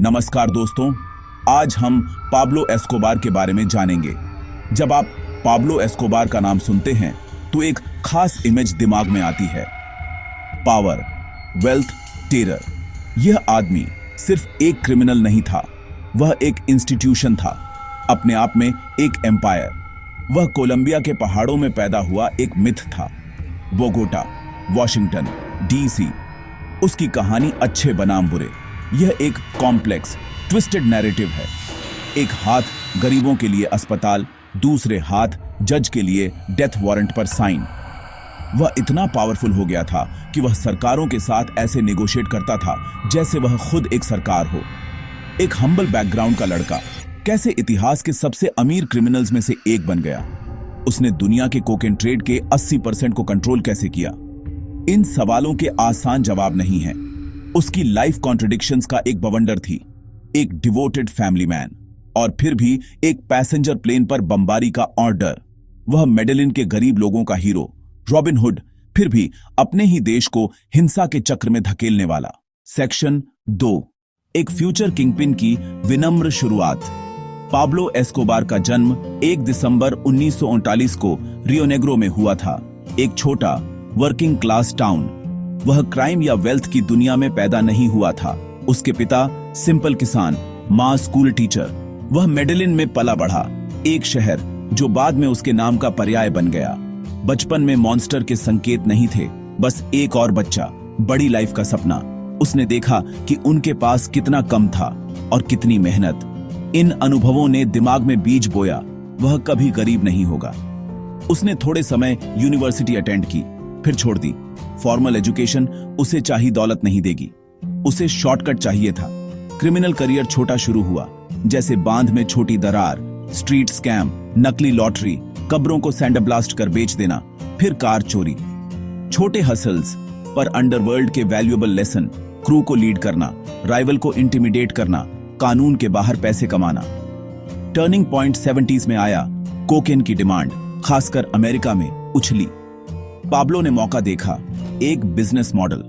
नमस्कार दोस्तों, आज हम पाब्लो एस्कोबार के बारे में जानेंगे। जब आप पाब्लो एस्कोबार का नाम सुनते हैं तो एक खास इमेज दिमाग में आती है। Power, wealth, terror. यह आदमी सिर्फ एक क्रिमिनल नहीं था, वह एक इंस्टीट्यूशन था, अपने आप में एक एम्पायर। वह कोलंबिया के पहाड़ों में पैदा हुआ एक मिथ था। Bogota, Washington, DC. उसकी कहानी अच्छे बनाम बुरे। यह एक कॉम्प्लेक्स, ट्विस्टेड नैरेटिव है। एक हाथ गरीबों के लिए अस्पताल, दूसरे हाथ जज के लिए डेथ वारंट पर साइन। वह इतना पावरफुल हो गया था कि वह सरकारों के साथ ऐसे नेगोशिएट करता था जैसे वह खुद एक सरकार हो। एक हम्बल बैकग्राउंड का लड़का कैसे इतिहास के सबसे अमीर क्रिमिनल्स में से एक बन गया? उसने दुनिया के कोकेन ट्रेड के 80% को कंट्रोल कैसे किया? इन सवालों के आसान जवाब नहीं हैं। उसकी लाइफ कॉन्ट्रडिक्शंस का एक बवंडर थी। एक डिवोटेड फैमिली मैन और फिर भी एक पैसेंजर प्लेन पर बमबारी का ऑर्डर। वह मेडेलिन के गरीब लोगों का हीरो, रॉबिन हुड, फिर भी अपने ही देश को हिंसा के चक्र में धकेलने वाला। सेक्शन 2, एक फ्यूचर किंगपिन की विनम्र शुरुआत। पाब्लो एस्कोबार का जन्म 1 दिसंबर 1939 को रियो नेग्रो में हुआ था, एक छोटा वर्किंग क्लास टाउन। वह क्राइम या वेल्थ की दुनिया में पैदा नहीं हुआ था। उसके पिता सिंपल किसान, मां स्कूल टीचर। वह मेडेलिन में पला बढ़ा, एक शहर जो बाद में उसके नाम का पर्याय बन गया। बचपन में मॉन्स्टर के संकेत नहीं थे, बस एक और बच्चा, बड़ी लाइफ का सपना। उसने देखा कि उनके पास कितना कम था और कितनी मेहनत। इन अनुभवों ने दिमाग में बीज बोया, वह कभी गरीब नहीं होगा। उसने थोड़े समय यूनिवर्सिटी अटेंड की, फिर छोड़ दी। फॉर्मल एजुकेशन उसे चाही दौलत नहीं देगी, उसे शॉर्टकट चाहिए था। क्रिमिनल करियर छोटा शुरू हुआ, जैसे बांध में छोटी दरार, स्ट्रीट स्कैम, नकली लॉटरी, कब्रों को सैंडब्लास्ट कर बेच देना, फिर कार चोरी। छोटे हसल्स पर अंडरवर्ल्ड के वैल्यूएबल लेसन, क्रू को लीड करना, राइवल को इंटिमिडेट करना, कानून के बाहर पैसे कमाना। टर्निंग पॉइंट 70s में आया। कोकेन की डिमांड, खासकर अमेरिका में, उछली। पाब्लो ने मौका देखा, एक बिजनेस मॉडल।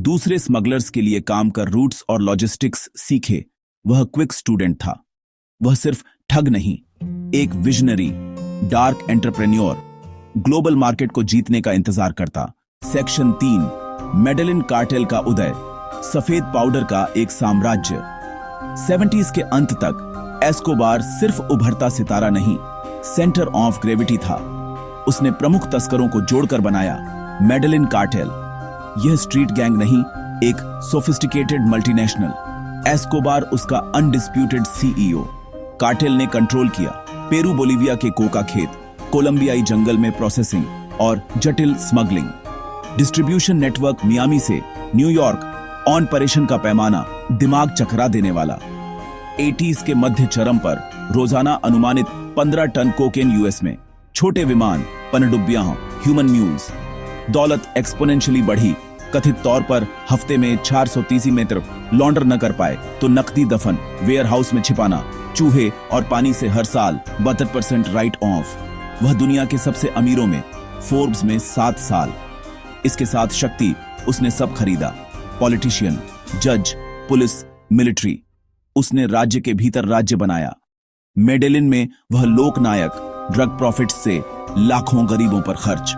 दूसरे स्मगलर्स के लिए काम कर रूट्स और लॉजिस्टिक्स सीखे। वह क्विक स्टूडेंट था। वह सिर्फ ठग नहीं, एक visionary, dark entrepreneur, global market को जीतने का इंतजार करता। सेक्शन 3, मेडेलिन कार्टेल का उदय, सफेद पाउडर का एक साम्राज्य। 70s के अंत तक एस्कोबार सिर्फ उभरता सितारा नहीं, सेंटर ऑफ ग्रेविटी था। उसने प्रमुख तस्करों को जोड़कर बनाया मेडेलिन कार्टेल। यह स्ट्रीट गैंग नहीं, एक सोफिस्टिकेटेड मल्टीनेशनल। एस्कोबार उसका अनडिस्प्यूटेड सीईओ। कार्टेल ने कंट्रोल किया पेरू बोलिविया के कोका खेत, कोलंबियाई जंगल में प्रोसेसिंग और जटिल स्मगलिंग। डिस्ट्रीब्यूशन नेटवर्क मियामी से न्यूयॉर्क, ऑपरेशन का पैमाना दिमाग चकरा देने वाला। 80s के मध्य चरम पर रोजाना अनुमानित 15 टन कोकेन यूएस में। छोटे विमान, पनडुब्बियां, ह्यूमन म्यूल्स। दौलत एक्सपोनेंशियली बढ़ी। कथित तौर पर हफ्ते में 430 मीटर लॉन्डर न कर पाए तो नकदी दफन, वेयर हाउस में छिपाना, चूहे और पानी से हर साल 72% राइट ऑफ। वह दुनिया के सबसे अमीरों में, फोर्ब्स में 7 साल। इसके साथ शक्ति, उसने सब खरीदा। पॉलिटिशियन, जज, पुलिस, मिलिट्री। उसने राज्य के भीतर राज्य बनाया। मेडेलिन में वह लोकनायक, ड्रग प्रॉफिट्स से लाखों गरीबों पर खर्च।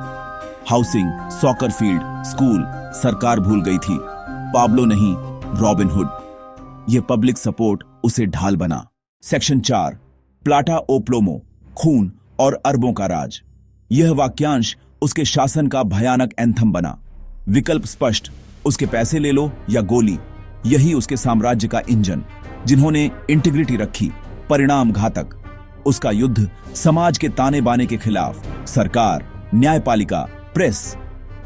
हाउसिंग, सॉकर फील्ड, स्कूल, सरकार भूल गई थी। पाब्लो नहीं, रॉबिन हुड। यह पब्लिक सपोर्ट उसे ढाल बना। सेक्शन 4, प्लाटा ओ प्लोमो, खून और अरबों का राज। यह वाक्यांश उसके शासन का भयानक एंथम बना। विकल्प स्पष्ट, उसके पैसे ले लो या गोली। यही उसके साम्राज्य का इंजन। जिन्होंने इंटीग्रिटी रखी, परिणाम घातक। उसका युद्ध समाज के ताने बाने के खिलाफ, सरकार, न्यायपालिका, प्रेस।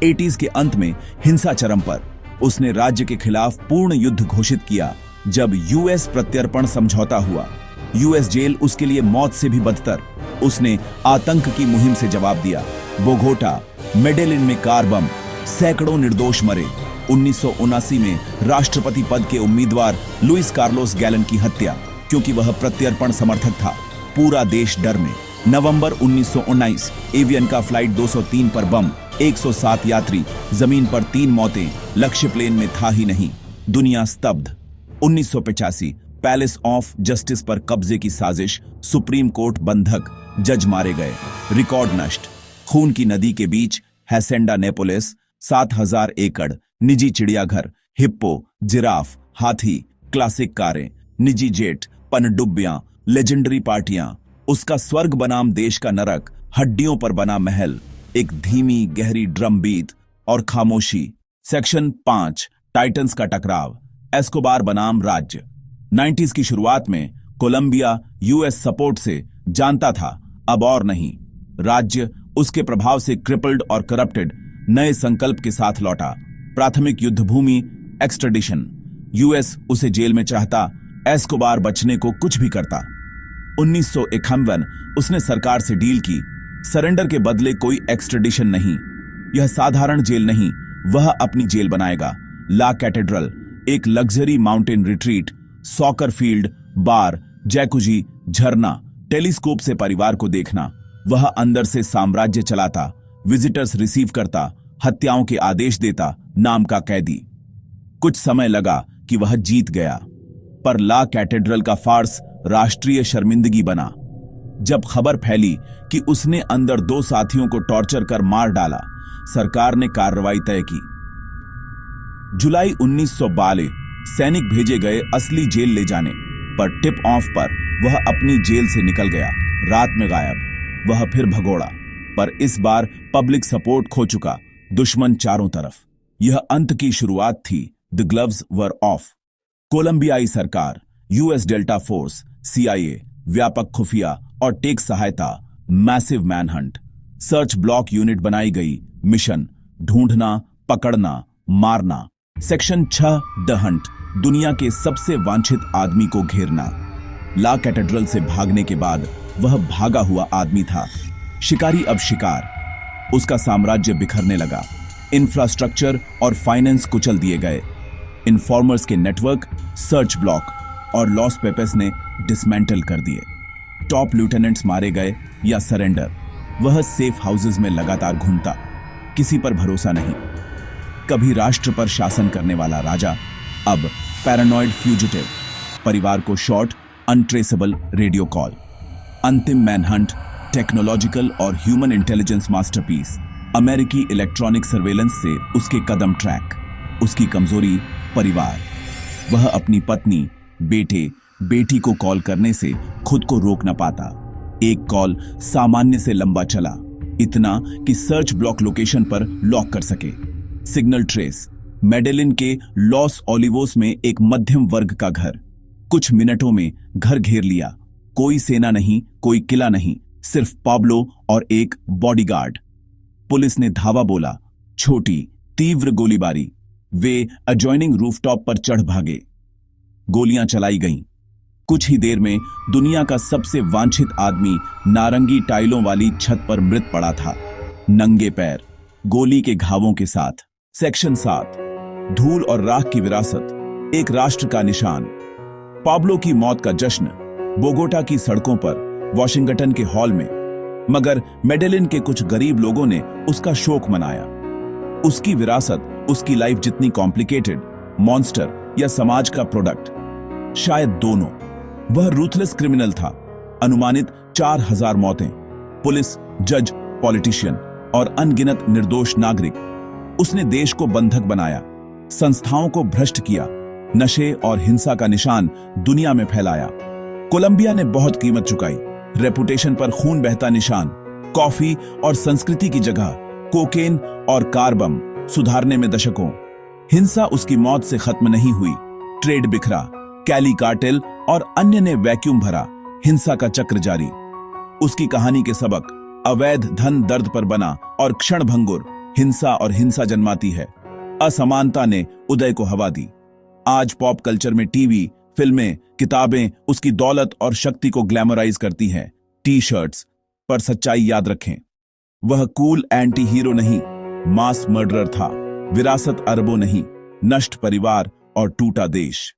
80s के अंत में हिंसा चरम पर। उसने राज्य के खिलाफ पूर्ण युद्ध घोषित किया। जब यूएस प्रत्यर्पण समझौता हुआ, यूएस जेल उसके लिए मौत से भी बदतर। उसने आतंक की मुहिम से जवाब दिया। बोगोटा, मेडेलिन में कार बम, सैकड़ों निर्दोष मरे। 1979 में राष्ट्रपति पद के उम्मीदवार लुइस कार्लोस गैलन की हत्या, क्योंकि वह प्रत्यर्पण समर्थक था। पूरा देश डर में। नवंबर 1919, एवियन का फ्लाइट 203 पर बम, 107 यात्री, जमीन पर 3 मौतें। लक्ष्य प्लेन में था ही नहीं। दुनिया स्तब्ध। 1985 पैलेस ऑफ जस्टिस पर कब्जे की साजिश, सुप्रीम कोर्ट बंधक, जज मारे गए, रिकॉर्ड नष्ट, खून की नदी के बीच हैसेंडा नेपोलिस, 7,000 एकड़, निजी चिड़ियाघर, हिप्पो, जिराफ, हाथी, क्लासिक कारें, निजी जेट, पनडुब्बियां, लेजेंडरी पार्टियां, उसका स्वर्ग बनाम देश का नरक, हड्डियों पर बना महल, एक धीमी गहरी ड्रम बीट और खामोशी। सेक्शन 5 टाइटंस का टकराव, एस्कोबार बनाम राज्य। 90s की शुरुआत में कोलंबिया यूएस सपोर्ट से जानता था, अब और नहीं। राज्य उसके प्रभाव से क्रिपल्ड और करप्टेड नए संकल्प के साथ लौटा। प्राथमिक युद्धभूमि, एक्सट्रेडिशन। यूएस उसे जेल में चाहता, एस्कोबार बचने को कुछ भी करता। 1951 उसने सरकार से डील की, सरेंडर के बदले कोई एक्सट्रेडिशन नहीं। यह साधारण जेल नहीं, वह अपनी जेल बनाएगा। ला कैथेड्रल, एक luxury mountain retreat, soccer field, bar, jacuzzi, झरना, टेलीस्कोप से परिवार को देखना। वह अंदर से साम्राज्य चलाता, विजिटर्स रिसीव करता, हत्याओं के आदेश देता, नाम का कैदी। कुछ समय लगा कि वह जीत गया, पर ला कैथेड्रल का फार्स राष्ट्रीय शर्मिंदगी बना। जब खबर फैली कि उसने अंदर 2 साथियों को टॉर्चर कर मार डाला, सरकार ने कार्रवाई तय की। जुलाई 1952 सैनिक भेजे गए असली जेल ले जाने, पर टिप ऑफ पर वह अपनी जेल से निकल गया, रात में गायब। वह फिर भगोड़ा, पर इस बार पब्लिक सपोर्ट खो चुका, दुश्मन चारों तरफ। यह अंत की शुरुआत थी। The gloves were off. कोलंबियाई सरकार, यूएस डेल्टा फोर्स, सीआईए, व्यापक खुफिया और टेक सहायता, massive manhunt, search block unit बनाई गई, मिशन ढूंढना, पकड़ना, मारना। सेक्शन 6 द हंट, दुनिया के सबसे वांछित आदमी को घेरना। ला कैथेड्रल से भागने के बाद वह भागा हुआ आदमी था। शिकारी अब शिकार। उसका साम्राज्य बिखरने लगा, इंफ्रास्ट्रक्चर और फाइनेंस कुचल दिए गए। इन्फॉर्मर्स के नेटवर्क, सर्च ब्लॉक और लॉस पेपेस ने डिसमेंटल कर दिए। टॉप लेफ्टिनेंट्स मारे गए या सरेंडर। वह सेफ हाउसेस में लगातार घूमता, किसी पर भरोसा नहीं। कभी राष्ट्र पर शासन करने वाला राजा, अब पैरानॉइड फ्यूजिटिव। परिवार को शॉर्ट, अनट्रेसेबल रेडियो कॉल। अंतिम मैनहंट, टेक्नोलॉजिकल और ह्यूमन इंटेलिजेंस मास्टरपीस। अमेरिकी इलेक्ट्रॉनिक सर्वेलेंस से उसके कदम ट्रैक। उसकी कमजोरी, परिवार। वह अपनी पत्नी, बेटे, बेटी को कॉल करने से खुद को रोक न पाता। एक कॉल सामान्य से लंबा चला, इतना कि सर्च ब्लॉक लोकेशन पर लॉक कर सके। सिग्नल ट्रेस, मेडेलिन के लॉस ओलिवोस में एक मध्यम वर्ग का घर। कुछ मिनटों में घर घेर लिया। कोई सेना नहीं, कोई किला नहीं, सिर्फ पाब्लो और एक बॉडीगार्ड। पुलिस ने धावा बोला, छोटी तीव्र गोलीबारी। वे एडजॉइनिंग रूफटॉप पर चढ़ भागे। गोलियां चलाई गईं। कुछ ही देर में दुनिया का सबसे वांछित आदमी नारंगी टाइलों वाली छत पर मृत पड़ा था, नंगे पैर, गोली के घावों के साथ। सेक्शन 7 धूल और राख की विरासत, एक राष्ट्र का निशान। पाब्लो की मौत का जश्न बोगोटा की सड़कों पर, वॉशिंगटन के हॉल में। मगर मेडेलिन के कुछ गरीब लोगों ने उसका शोक मनाया। उसकी विरासत उसकी लाइफ जितनी कॉम्प्लिकेटेड, मॉन्स्टर या समाज का प्रोडक्ट, शायद दोनों। वह रूथलेस क्रिमिनल था। अनुमानित 4,000 मौतें, पुलिस, जज, पॉलिटिशियन और अनगिनत निर्दोष नागरिक। उसने देश को बंधक बनाया, संस्थाओं को भ्रष्ट किया, नशे और हिंसा का निशान दुनिया में फैलाया। कोलंबिया ने बहुत कीमत चुकाई। रेपुटेशन पर खून बहता निशान। कॉफी और संस्कृति की जगह कोकेन और कार बम सुधारने में दशकों। हिंसा उसकी मौत से खत्म नहीं हुई। ट्रेड बिखरा, कैली कार्टेल और अन्य ने वैक्यूम भरा, हिंसा का चक्र जारी। उसकी कहानी के सबक, अवैध धन दर्द पर बना और क्षण भंगुर, हिंसा और हिंसा जन्माती है। असमानता ने उदय को हवा दी। आज पॉप कल्चर में टीवी, फिल्में, किताबें उसकी दौलत और शक्ति को ग्लैमराइज करती हैं, टी शर्ट्स, पर सच्चाई याद रखें, वह कूल एंटी हीरो नहीं, मास मर्डरर था। विरासत अरबों नहीं, नष्ट परिवार और टूटा देश।